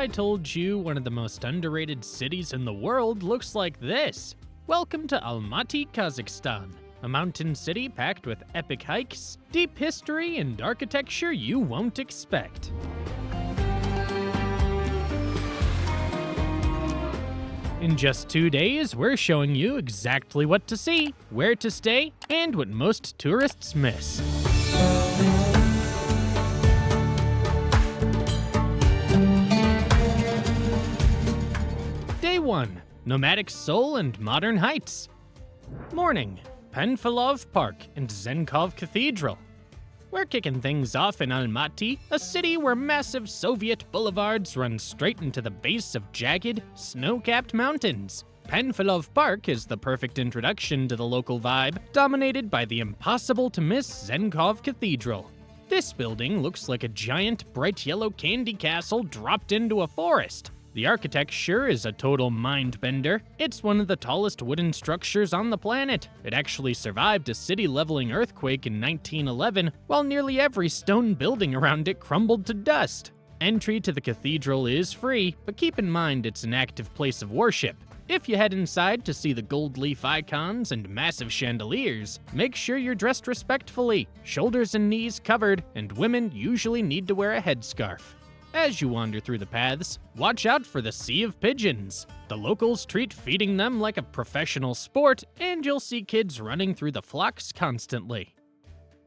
I told you one of the most underrated cities in the world looks like this? Welcome to Almaty, Kazakhstan, a mountain city packed with epic hikes, deep history, and architecture you won't expect. In just 2 days, we're showing you exactly what to see, where to stay, and what most tourists miss. Day 1. Nomadic soul and modern heights. Morning. Panfilov Park and Zenkov Cathedral. We're kicking things off in Almaty, a city where massive Soviet boulevards run straight into the base of jagged, snow-capped mountains. Panfilov Park is the perfect introduction to the local vibe, dominated by the impossible-to-miss Zenkov Cathedral. This building looks like a giant, bright yellow candy castle dropped into a forest. The architecture is a total mind-bender. It's one of the tallest wooden structures on the planet. It actually survived a city-leveling earthquake in 1911, while nearly every stone building around it crumbled to dust. Entry to the cathedral is free, but keep in mind it's an active place of worship. If you head inside to see the gold leaf icons and massive chandeliers, make sure you're dressed respectfully, shoulders and knees covered, and women usually need to wear a headscarf. As you wander through the paths, watch out for the sea of pigeons. The locals treat feeding them like a professional sport, and you'll see kids running through the flocks constantly.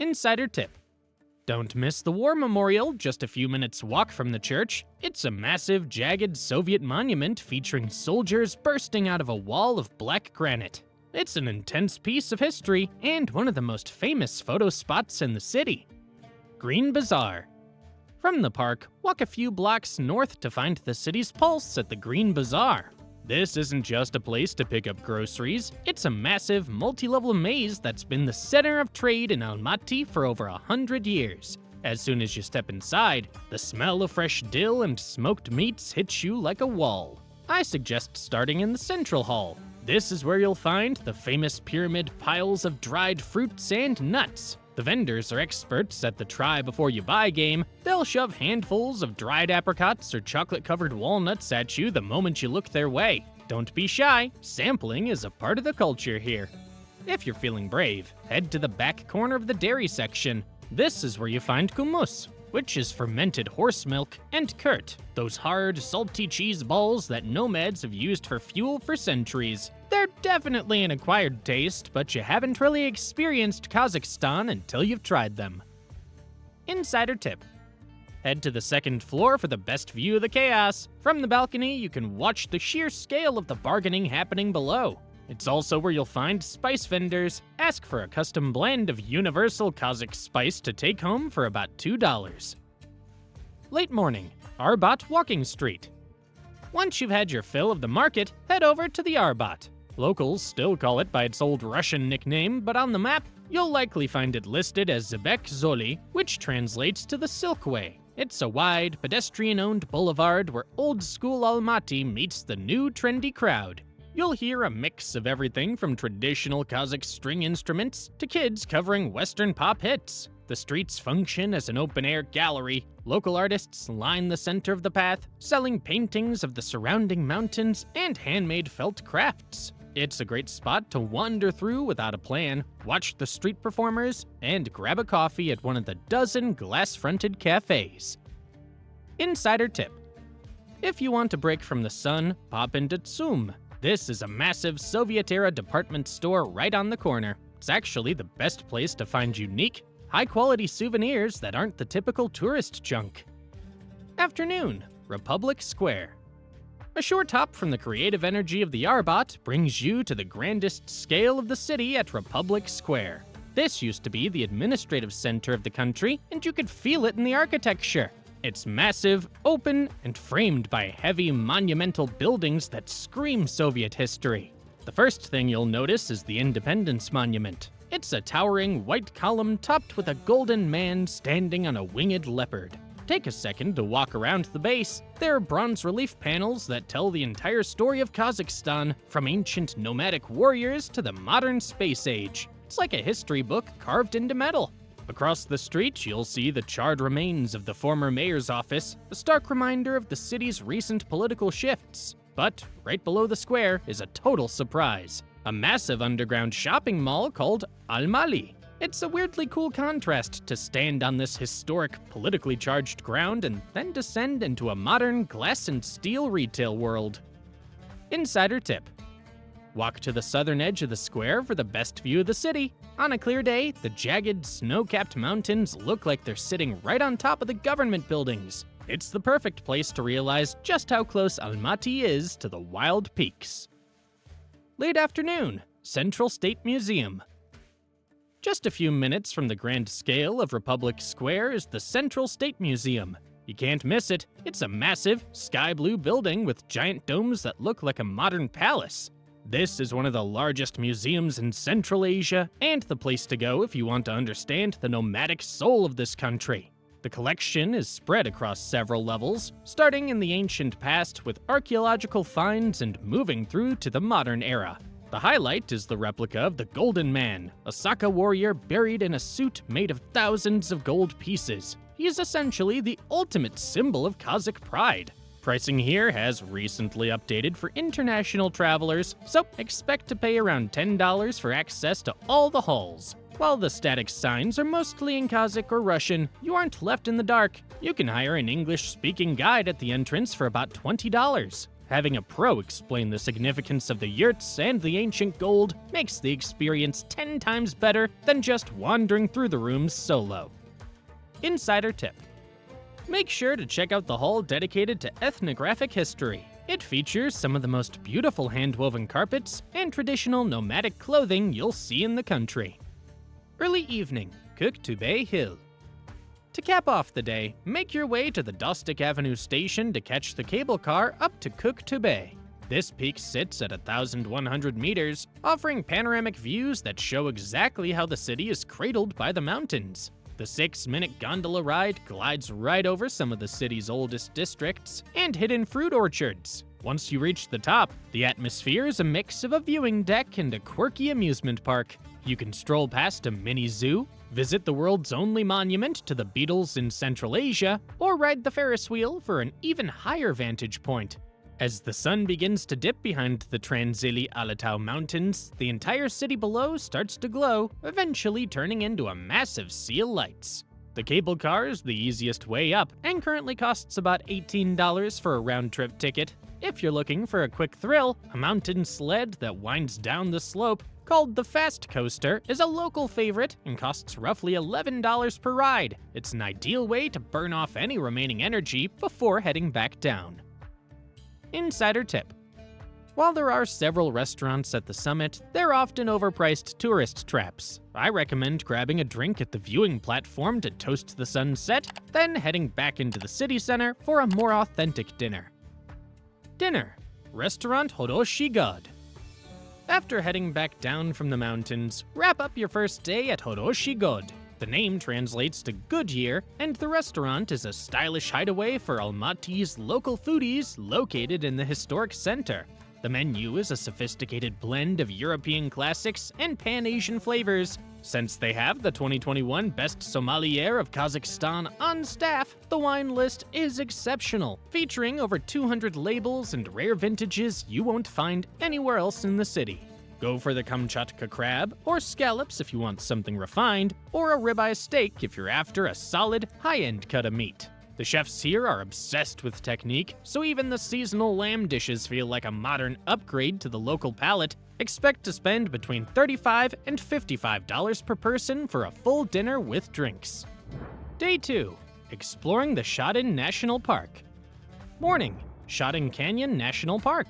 Insider tip. Don't miss the War Memorial, just a few minutes walk from the church. It's a massive, jagged Soviet monument featuring soldiers bursting out of a wall of black granite. It's an intense piece of history, and one of the most famous photo spots in the city. Green Bazaar. From the park, walk a few blocks north to find the city's pulse at the Green Bazaar. This isn't just a place to pick up groceries, it's a massive, multi-level maze that's been the center of trade in Almaty for over 100 years. As soon as you step inside, the smell of fresh dill and smoked meats hits you like a wall. I suggest starting in the central hall. This is where you'll find the famous pyramid piles of dried fruits and nuts. The vendors are experts at the try before you buy game. They'll shove handfuls of dried apricots or chocolate-covered walnuts at you the moment you look their way. Don't be shy, sampling is a part of the culture here. If you're feeling brave, head to the back corner of the dairy section. This is where you find kumis, which is fermented horse milk, and kurt, those hard, salty cheese balls that nomads have used for fuel for centuries. They're definitely an acquired taste, but you haven't really experienced Kazakhstan until you've tried them. Insider tip. Head to the second floor for the best view of the chaos. From the balcony, you can watch the sheer scale of the bargaining happening below. It's also where you'll find spice vendors. Ask for a custom blend of universal Kazakh spice to take home for about $2. Late morning, Arbat Walking Street. Once you've had your fill of the market, head over to the Arbat. Locals still call it by its old Russian nickname, but on the map, you'll likely find it listed as Zhibek Zholy, which translates to the Silk Way. It's a wide, pedestrian-owned boulevard where old-school Almaty meets the new trendy crowd. You'll hear a mix of everything from traditional Kazakh string instruments to kids covering Western pop hits. The streets function as an open-air gallery. Local artists line the center of the path, selling paintings of the surrounding mountains and handmade felt crafts. It's a great spot to wander through without a plan, watch the street performers, and grab a coffee at one of the dozen glass-fronted cafés. Insider tip. If you want a break from the sun, pop into Tsum. This is a massive Soviet-era department store right on the corner. It's actually the best place to find unique, high-quality souvenirs that aren't the typical tourist junk. Afternoon, Republic Square. A short hop from the creative energy of the Arbat brings you to the grandest scale of the city at Republic Square. This used to be the administrative center of the country, and you could feel it in the architecture. It's massive, open, and framed by heavy, monumental buildings that scream Soviet history. The first thing you'll notice is the Independence Monument. It's a towering white column topped with a golden man standing on a winged leopard. Take a second to walk around the base. There are bronze relief panels that tell the entire story of Kazakhstan, from ancient nomadic warriors to the modern space age. It's like a history book carved into metal. Across the street, you'll see the charred remains of the former mayor's office, a stark reminder of the city's recent political shifts. But right below the square is a total surprise, a massive underground shopping mall called ALMATY. It's a weirdly cool contrast to stand on this historic, politically charged ground and then descend into a modern glass and steel retail world. Insider tip: walk to the southern edge of the square for the best view of the city. On a clear day, the jagged, snow-capped mountains look like they're sitting right on top of the government buildings. It's the perfect place to realize just how close Almaty is to the wild peaks. Late afternoon, Central State Museum. Just a few minutes from the grand scale of Republic Square is the Central State Museum. You can't miss it. It's a massive, sky blue building with giant domes that look like a modern palace. This is one of the largest museums in Central Asia, and the place to go if you want to understand the nomadic soul of this country. The collection is spread across several levels, starting in the ancient past with archaeological finds and moving through to the modern era. The highlight is the replica of the Golden Man, a Saka warrior buried in a suit made of thousands of gold pieces. He is essentially the ultimate symbol of Kazakh pride. Pricing here has recently updated for international travelers, so expect to pay around $10 for access to all the halls. While the static signs are mostly in Kazakh or Russian, you aren't left in the dark. You can hire an English-speaking guide at the entrance for about $20. Having a pro explain the significance of the yurts and the ancient gold makes the experience 10 times better than just wandering through the rooms solo. Insider tip: make sure to check out the hall dedicated to ethnographic history. It features some of the most beautiful hand-woven carpets and traditional nomadic clothing you'll see in the country. Early evening, Tobe Hill. To cap off the day, make your way to the Dostik Avenue station to catch the cable car up to Tobe. This peak sits at 1,100 meters, offering panoramic views that show exactly how the city is cradled by the mountains. The 6-minute gondola ride glides right over some of the city's oldest districts and hidden fruit orchards. Once you reach the top, the atmosphere is a mix of a viewing deck and a quirky amusement park. You can stroll past a mini zoo, visit the world's only monument to the Beatles in Central Asia, or ride the Ferris wheel for an even higher vantage point. As the sun begins to dip behind the Tranzili Alatau Mountains, the entire city below starts to glow, eventually turning into a massive sea of lights. The cable car is the easiest way up and currently costs about $18 for a round-trip ticket. If you're looking for a quick thrill, a mountain sled that winds down the slope, called the Fast Coaster, is a local favorite and costs roughly $11 per ride. It's an ideal way to burn off any remaining energy before heading back down. Insider tip: while there are several restaurants at the summit, they're often overpriced tourist traps. I recommend grabbing a drink at the viewing platform to toast the sunset, then heading back into the city center for a more authentic dinner. Dinner: Restaurant Horoshi God. After heading back down from the mountains, wrap up your first day at Horoshi God. The name translates to good year, and the restaurant is a stylish hideaway for Almaty's local foodies located in the historic center. The menu is a sophisticated blend of European classics and Pan-Asian flavors. Since they have the 2021 Best Sommelier of Kazakhstan on staff, the wine list is exceptional, featuring over 200 labels and rare vintages you won't find anywhere else in the city. Go for the Kamchatka crab, or scallops if you want something refined, or a ribeye steak if you're after a solid, high-end cut of meat. The chefs here are obsessed with technique, so even the seasonal lamb dishes feel like a modern upgrade to the local palate. Expect to spend between $35 and $55 per person for a full dinner with drinks. Day 2. Exploring the Charyn National Park. Morning, Charyn Canyon National Park.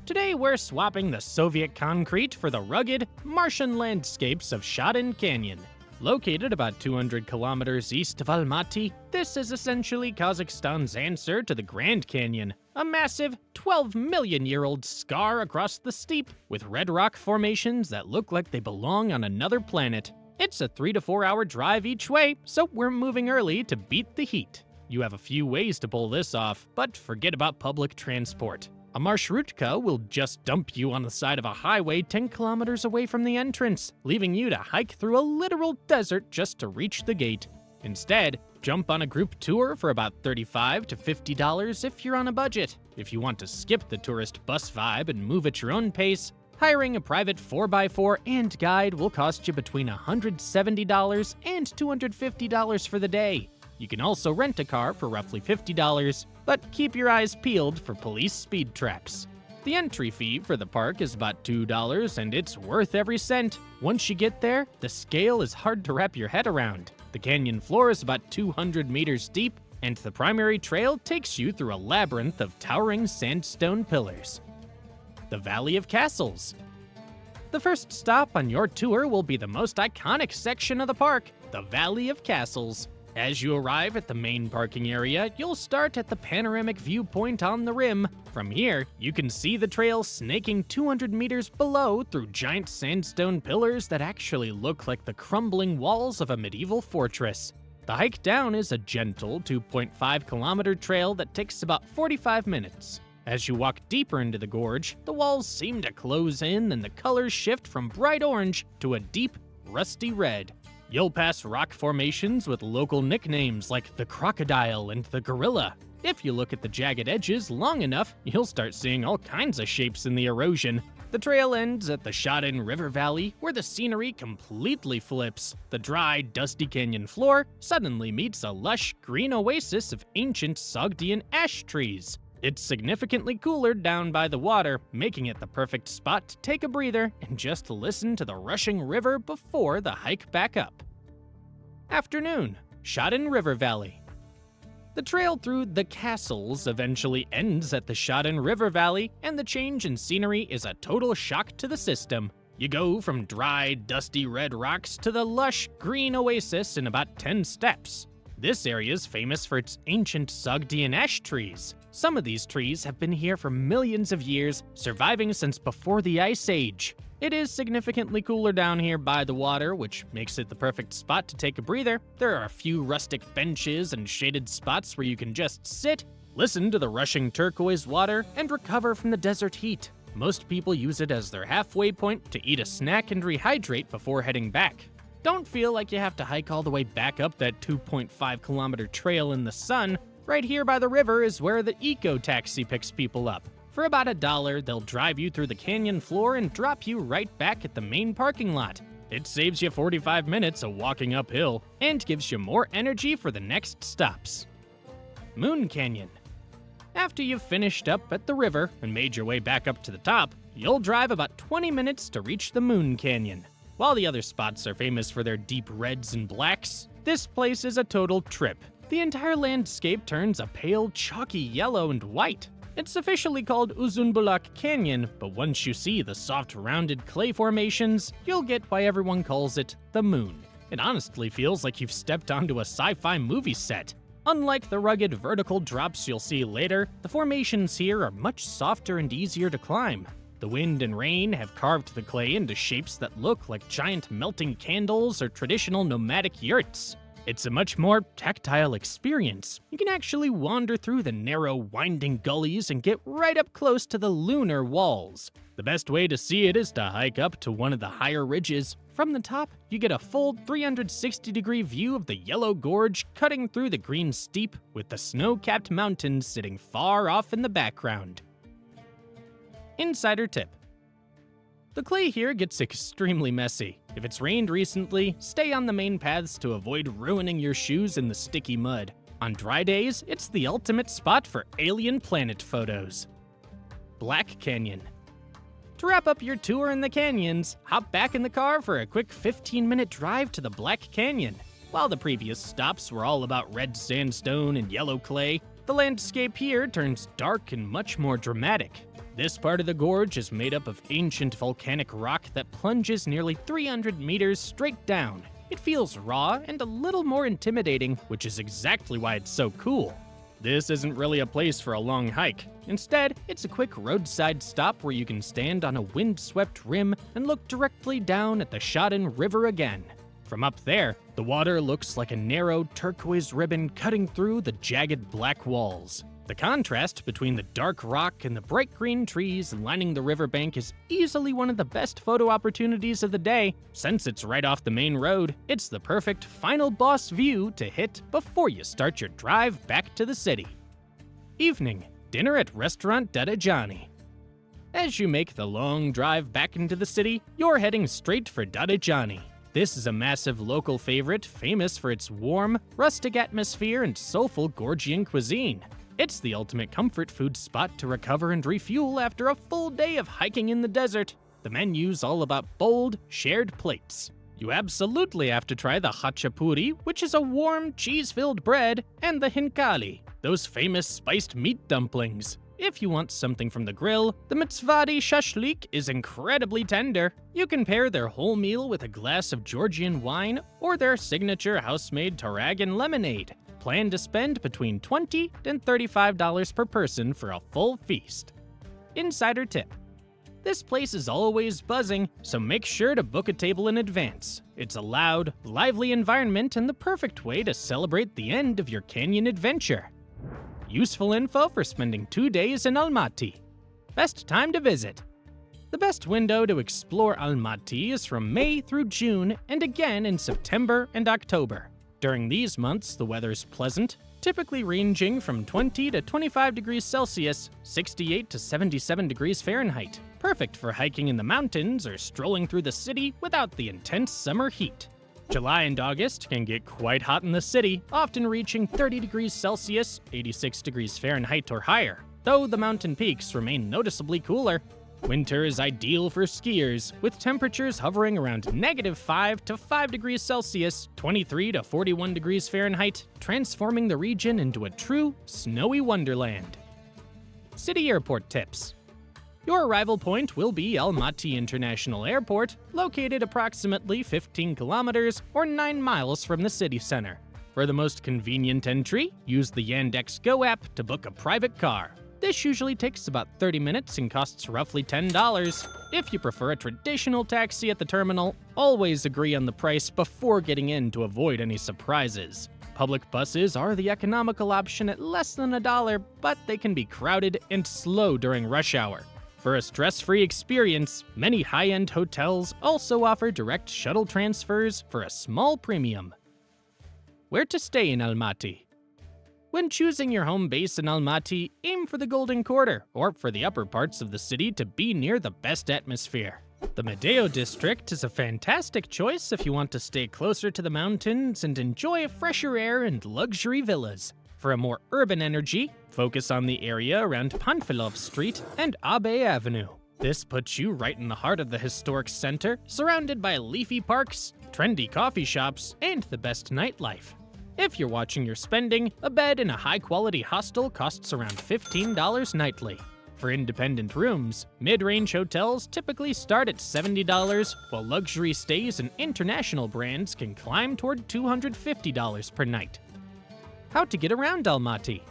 Today we're swapping the Soviet concrete for the rugged, Martian landscapes of Charyn Canyon. Located about 200 kilometers east of Almaty, this is essentially Kazakhstan's answer to the Grand Canyon, a massive 12-million-year-old scar across the steep with red rock formations that look like they belong on another planet. It's a 3 to 4 hour drive each way, so we're moving early to beat the heat. You have a few ways to pull this off, but forget about public transport. A marshrutka will just dump you on the side of a highway 10 kilometers away from the entrance, leaving you to hike through a literal desert just to reach the gate. Instead, jump on a group tour for about $35 to $50 if you're on a budget. If you want to skip the tourist bus vibe and move at your own pace, hiring a private 4x4 and guide will cost you between $170 and $250 for the day. You can also rent a car for roughly $50, but keep your eyes peeled for police speed traps. The entry fee for the park is about $2, and it's worth every cent. Once you get there, the scale is hard to wrap your head around. The canyon floor is about 200 meters deep, and the primary trail takes you through a labyrinth of towering sandstone pillars. The Valley of Castles. The first stop on your tour will be the most iconic section of the park, the Valley of Castles. As you arrive at the main parking area, you'll start at the panoramic viewpoint on the rim. From here, you can see the trail snaking 200 meters below through giant sandstone pillars that actually look like the crumbling walls of a medieval fortress. The hike down is a gentle 2.5-kilometer trail that takes about 45 minutes. As you walk deeper into the gorge, the walls seem to close in and the colors shift from bright orange to a deep, rusty red. You'll pass rock formations with local nicknames like the crocodile and the gorilla. If you look at the jagged edges long enough, you'll start seeing all kinds of shapes in the erosion. The trail ends at the Charyn River Valley, where the scenery completely flips. The dry, dusty canyon floor suddenly meets a lush green oasis of ancient Sogdian ash trees. It's significantly cooler down by the water, making it the perfect spot to take a breather and just listen to the rushing river before the hike back up. Afternoon, Charyn River Valley. The trail through the castles eventually ends at the Charyn River Valley, and the change in scenery is a total shock to the system. You go from dry, dusty red rocks to the lush green oasis in about 10 steps. This area is famous for its ancient Sogdian ash trees. Some of these trees have been here for millions of years, surviving since before the Ice Age. It is significantly cooler down here by the water, which makes it the perfect spot to take a breather. There are a few rustic benches and shaded spots where you can just sit, listen to the rushing turquoise water, and recover from the desert heat. Most people use it as their halfway point to eat a snack and rehydrate before heading back. Don't feel like you have to hike all the way back up that 2.5-kilometer trail in the sun. Right here by the river is where the eco-taxi picks people up. For about $1, they'll drive you through the canyon floor and drop you right back at the main parking lot. It saves you 45 minutes of walking uphill and gives you more energy for the next stops. Moon Canyon. After you've finished up at the river and made your way back up to the top, you'll drive about 20 minutes to reach the Moon Canyon. While the other spots are famous for their deep reds and blacks, this place is a total trip. The entire landscape turns a pale, chalky yellow and white. It's officially called Uzunbulak Canyon, but once you see the soft, rounded clay formations, you'll get why everyone calls it the Moon. It honestly feels like you've stepped onto a sci-fi movie set. Unlike the rugged vertical drops you'll see later, the formations here are much softer and easier to climb. The wind and rain have carved the clay into shapes that look like giant melting candles or traditional nomadic yurts. It's a much more tactile experience. You can actually wander through the narrow, winding gullies and get right up close to the lunar walls. The best way to see it is to hike up to one of the higher ridges. From the top, you get a full 360-degree view of the yellow gorge cutting through the green steep, with the snow-capped mountains sitting far off in the background. Insider tip. The clay here gets extremely messy. If it's rained recently, stay on the main paths to avoid ruining your shoes in the sticky mud. On dry days, it's the ultimate spot for alien planet photos. Black Canyon. To wrap up your tour in the canyons, hop back in the car for a quick 15-minute drive to the Black Canyon. While the previous stops were all about red sandstone and yellow clay, the landscape here turns dark and much more dramatic. This part of the gorge is made up of ancient volcanic rock that plunges nearly 300 meters straight down. It feels raw and a little more intimidating, which is exactly why it's so cool. This isn't really a place for a long hike. Instead, it's a quick roadside stop where you can stand on a wind-swept rim and look directly down at the Charyn River again. From up there, the water looks like a narrow turquoise ribbon cutting through the jagged black walls. The contrast between the dark rock and the bright green trees lining the riverbank is easily one of the best photo opportunities of the day. Since it's right off the main road, it's the perfect final boss view to hit before you start your drive back to the city. Evening, dinner at Restaurant Dada Johnny. As you make the long drive back into the city, you're heading straight for Dada Johnny. This is a massive local favorite famous for its warm, rustic atmosphere and soulful Georgian cuisine. It's the ultimate comfort food spot to recover and refuel after a full day of hiking in the desert. The menu's all about bold, shared plates. You absolutely have to try the khachapuri, which is a warm, cheese-filled bread, and the hinkali, those famous spiced meat dumplings. If you want something from the grill, the mitzvadi shashlik is incredibly tender. You can pair their whole meal with a glass of Georgian wine or their signature house-made tarragon lemonade. Plan to spend between $20 and $35 per person for a full feast. Insider tip: this place is always buzzing, so make sure to book a table in advance. It's a loud, lively environment and the perfect way to celebrate the end of your canyon adventure. Useful info for spending 2 days in Almaty. Best time to visit. The best window to explore Almaty is from May through June and again in September and October. During these months, the weather's pleasant, typically ranging from 20 to 25 degrees Celsius, 68 to 77 degrees Fahrenheit. Perfect for hiking in the mountains or strolling through the city without the intense summer heat. July and August can get quite hot in the city, often reaching 30 degrees Celsius, 86 degrees Fahrenheit or higher, though the mountain peaks remain noticeably cooler. Winter is ideal for skiers, with temperatures hovering around -5 to 5 degrees Celsius, 23 to 41 degrees Fahrenheit, transforming the region into a true snowy wonderland. City airport tips. Your arrival point will be Almaty International Airport, located approximately 15 kilometers or 9 miles from the city center. For the most convenient entry, use the Yandex Go app to book a private car. This usually takes about 30 minutes and costs roughly $10. If you prefer a traditional taxi at the terminal, always agree on the price before getting in to avoid any surprises. Public buses are the economical option at less than $1, but they can be crowded and slow during rush hour. For a stress-free experience, many high-end hotels also offer direct shuttle transfers for a small premium. Where to stay in Almaty? When choosing your home base in Almaty, aim for the Golden Quarter or for the upper parts of the city to be near the best atmosphere. The Medeo district is a fantastic choice if you want to stay closer to the mountains and enjoy fresher air and luxury villas. For a more urban energy, focus on the area around Panfilov Street and Abe Avenue. This puts you right in the heart of the historic center, surrounded by leafy parks, trendy coffee shops, and the best nightlife. If you're watching your spending, a bed in a high-quality hostel costs around $15 nightly. For independent rooms, mid-range hotels typically start at $70, while luxury stays and international brands can climb toward $250 per night. How to get around Almaty?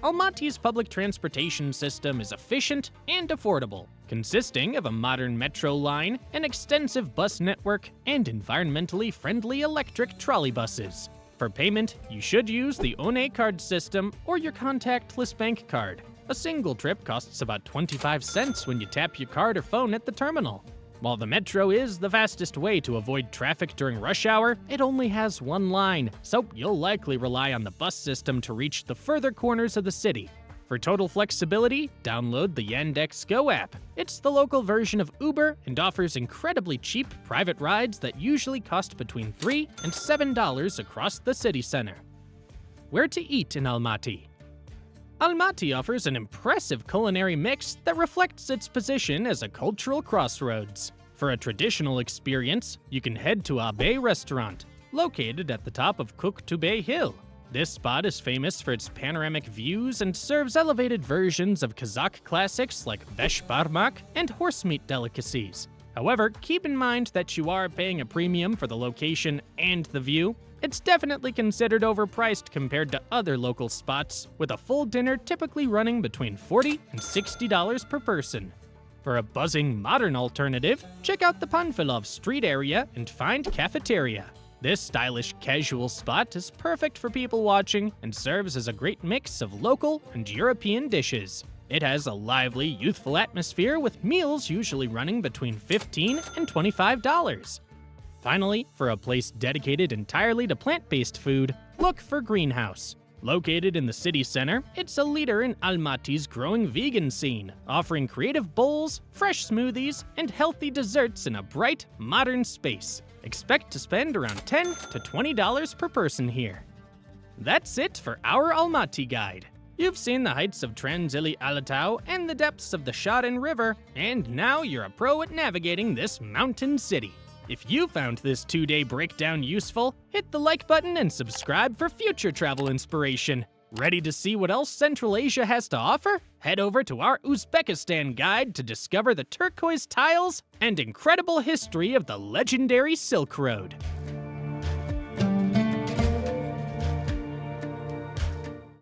Almaty's public transportation system is efficient and affordable, consisting of a modern metro line, an extensive bus network, and environmentally friendly electric trolley buses. For payment, you should use the One card system or your contactless bank card. A single trip costs about 25 cents when you tap your card or phone at the terminal. While the metro is the fastest way to avoid traffic during rush hour, it only has one line, so you'll likely rely on the bus system to reach the further corners of the city. For total flexibility, download the Yandex Go app. It's the local version of Uber and offers incredibly cheap private rides that usually cost between $3 and $7 across the city center. Where to eat in Almaty? Almaty offers an impressive culinary mix that reflects its position as a cultural crossroads. For a traditional experience, you can head to Abe Restaurant, located at the top of Tobe Hill. This spot is famous for its panoramic views and serves elevated versions of Kazakh classics like besh barmak and horse meat delicacies. However, keep in mind that you are paying a premium for the location and the view. It's definitely considered overpriced compared to other local spots, with a full dinner typically running between $40 and $60 per person. For a buzzing modern alternative, check out the Panfilov Street area and find Cafeteria. This stylish casual spot is perfect for people watching and serves as a great mix of local and European dishes. It has a lively, youthful atmosphere with meals usually running between $15 and $25. Finally, for a place dedicated entirely to plant-based food, look for Greenhouse. Located in the city center, it's a leader in Almaty's growing vegan scene, offering creative bowls, fresh smoothies, and healthy desserts in a bright, modern space. Expect to spend around $10 to $20 per person here. That's it for our Almaty guide. You've seen the heights of Transilli Alatau and the depths of the Charyn River, and now you're a pro at navigating this mountain city. If you found this 2-day breakdown useful, hit the like button and subscribe for future travel inspiration. Ready to see what else Central Asia has to offer? Head over to our Uzbekistan guide to discover the turquoise tiles and incredible history of the legendary Silk Road.